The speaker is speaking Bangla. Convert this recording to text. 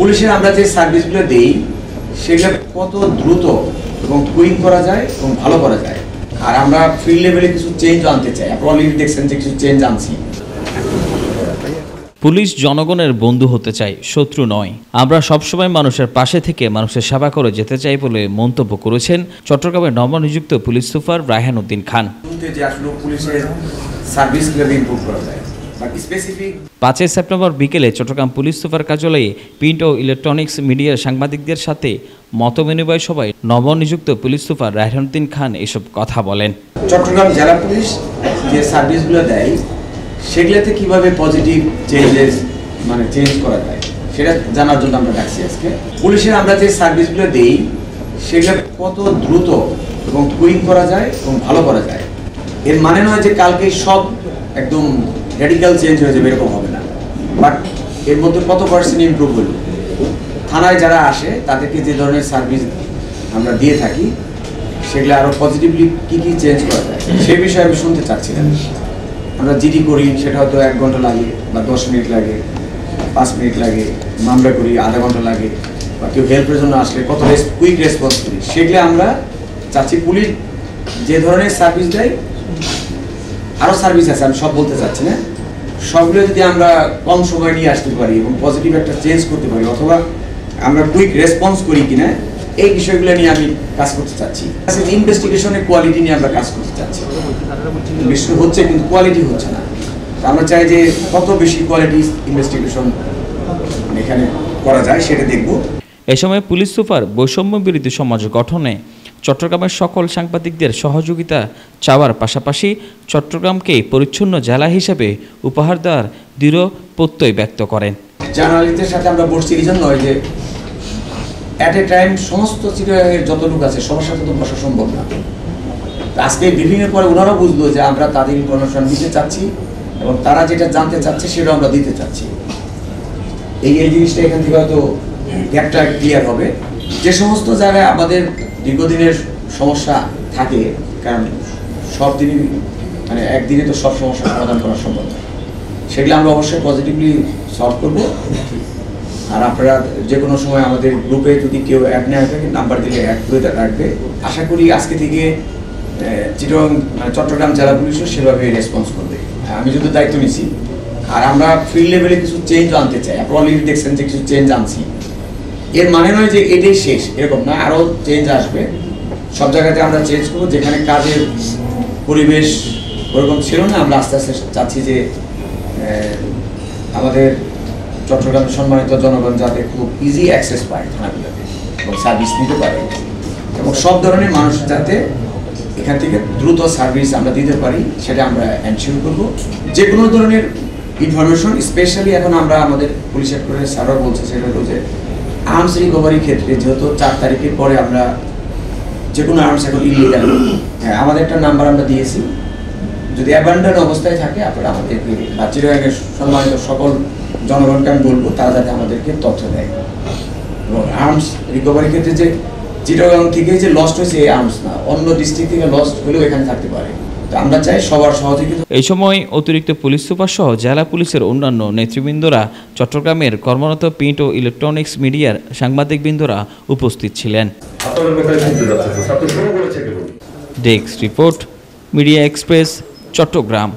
পুলিশের আমরা যে সার্ভিসগুলো দেই সেগুলো কত দ্রুত এবং কুইক করা যায় এবং ভালো করা যায়। আর আমরা ফিল্ড লেভেলে কিছু চেঞ্জ আনতে চাই। আপনারা অলরেডি দেখছেন যে কিছু চেঞ্জ আনছি। পুলিশ জনগণের বন্ধু হতে চায়, শত্রু নয়। আমরা সবসময় মানুষের পাশে থেকে মানুষের সেবা করে যেতে চাই বলে মন্তব্য করেছেন চট্টগ্রামের নবনিযুক্ত police super Raihan Uddin Khan. 5 September বিকেলে চট্টগ্রাম পুলিশ সুপার কার্যালয়ে প্রিন্ট ও ইলেকট্রনিক্স মিডিয়ার সাংবাদিকদের সাথে মতবিনিময় সভায় নবনিযুক্ত পুলিশ সুপার রায়হান উদ্দিন খান এসব কথা বলেন। চট্টগ্রাম জেলা পুলিশ যে সার্ভিসগুলো দেয় সেগুলোতে কিভাবে পজিটিভ চেঞ্জ করা যায় সেটা জানার জন্য আমরা ডাকছি আজকে। পুলিশের আমরা যে সার্ভিসগুলো দেই সেগুলো কত দ্রুত এবং কুইক করা যায় এবং ভালো করা যায়। এর মানে নয় যে কালকে সব একদম রেডিক্যাল চেঞ্জ হয়ে যাবে, এরকম হবে না। বাট এর মধ্যে কত % ইমপ্রুভ হলো। থানায় যারা আসে তাদেরকে যে ধরনের সার্ভিস আমরা দিয়ে থাকি সেগুলো আরও পজিটিভলি কী কী চেঞ্জ করা যায় সে বিষয়ে আমি শুনতে চাচ্ছিলাম। আমরা জিডি করি সেটা হয়তো 1 ঘন্টা লাগে বা 10 মিনিট লাগে, 5 মিনিট লাগে। মামলা করি আধা ঘন্টা লাগে, বা কেউ হেল্পের জন্য আসলে কত কুইক রেসপন্স করি। সেগুলো আমরা চাচ্ছি পুলিশ যে ধরনের সার্ভিস দেয়, আরও সার্ভিস আছে আমি সব বলতে চাচ্ছি না, সবগুলো যদি আমরা কম সময় নিয়ে আসতে পারি এবং পজিটিভ একটা চেঞ্জ করতে পারি, অথবা আমরা কুইক রেসপন্স করি কিনা, এই বিষয়গুলো নিয়ে আমি কাজ করতে চাচ্ছি। ইনভেস্টিগেশনের কোয়ালিটি নিয়ে আমরা কাজ করতে চাচ্ছি। বিষয় হচ্ছে কিন্তু কোয়ালিটি হচ্ছে না। আমরা চাই যে কত বেশি কোয়ালিটি ইনভেস্টিগেশন এখানে করা যায় সেটা দেখব। এ সময় পুলিশ সুপার বৈষম্য বিরোধী সমাজ গঠনে চট্টগ্রামের সকল সাংবাদিকদের সহযোগিতা চাওয়ার পাশাপাশি চট্টগ্রামকে পরিচ্ছন্ন জেলা হিসেবে উপহার দেওয়ার দৃঢ় প্রত্যয় ব্যক্ত করেন। জার্নালিস্টদের সাথে আমরা বসছি এই জন্য যে অ্যাট এ টাইম সমস্ত চিটাগাংয়ের যত লোক আছে সবার সাথে তো বসা সম্ভব না। আজকে ব্রিফিংয়ের পরে ওনারা বুঝলো যে আমরা তাদের ইনফরমেশন দিতে চাচ্ছি এবং তারা যেটা জানতে চাচ্ছে সেটা আমরা দিতে চাচ্ছি। এই জিনিসটা এখান থেকে হয়তো গ্যাপটা ক্লিয়ার হবে। যে সমস্ত জায়গায় আমাদের দীর্ঘদিনের সমস্যা থাকে, কারণ সব দিনই একদিনে তো সব সমস্যা সমাধান করা সম্ভব না, সেগুলো আমরা অবশ্যই পজিটিভলি সলভ করব। আর আপনারা যে কোনো সময় আমাদের গ্রুপে যদি কেউ অ্যাড নেওয়া থাকে নাম্বার দিলে অ্যাড করে রাখবে। আশা করি আজকে থেকে চট্টগ্রাম জেলা পুলিশও সেভাবে রেসপন্স করবে। আমি যদি দায়িত্ব নিচ্ছি, আর আমরা ফিল্ড লেভেলে কিছু চেঞ্জ আনতে চাই। আপনারা অলরেডি দেখছেন যে কিছু চেঞ্জ আনছি। এর মানে নয় যে এটাই শেষ, এরকম না, আরও চেঞ্জ আসবে। সব জায়গাতে আমরা চেঞ্জ করবো। যেখানে কাজের পরিবেশ ওরকম ছিল না, আমরা আস্তে আস্তে চাচ্ছি যে আমাদের চট্টগ্রামের সম্মানিত জনগণ যাতে খুব ইজি অ্যাক্সেস পায় থানাগুলোতে এবং সার্ভিস নিতে পারে, এবং সব ধরনের মানুষ যাতে এখান থেকে দ্রুত সার্ভিস আমরা দিতে পারি সেটা আমরা এনশিওর করবো। যে কোনো ধরনের ইনফরমেশন, স্পেশালি এখন আমরা আমাদের পুলিশ হেডকোয়ার্টার স্যারও বলছে সেটা হলো যে আর্মস রিকভারির ক্ষেত্রে যেহেতু 4 তারিখের পরে আমরা যে কোনো আর্মস এখন ইলিগাল, হ্যাঁ আমাদের একটা নাম্বার আমরা দিয়েছি। যদি অ্যাবান্ডন অবস্থায় থাকে আপনারা আমাদেরকে বা চিটাগাংয়ের সম্মানিত সকল জনগণকে আমি বলবো তারা যাতে আমাদেরকে তথ্য দেয়। এবং আর্মস রিকভারির ক্ষেত্রে যে চিটাগাং থেকে যে লস্ট হয়েছে এই আর্মস না, অন্য ডিস্ট্রিক্ট থেকে লস্ট হলেও এখানে থাকতে পারে। আমরা চাই সবার সহযোগিতা। এই সময় অতিরিক্ত পুলিশ সুপার সহ জেলা পুলিশের অন্যান্য নেতৃবৃন্দরা, চট্টগ্রামের কর্মরত প্রিন্ট ও ইলেকট্রনিক্স মিডিয়ার সাংবাদিকবৃন্দরা উপস্থিত ছিলেন। Desk report, media express, Chittagong.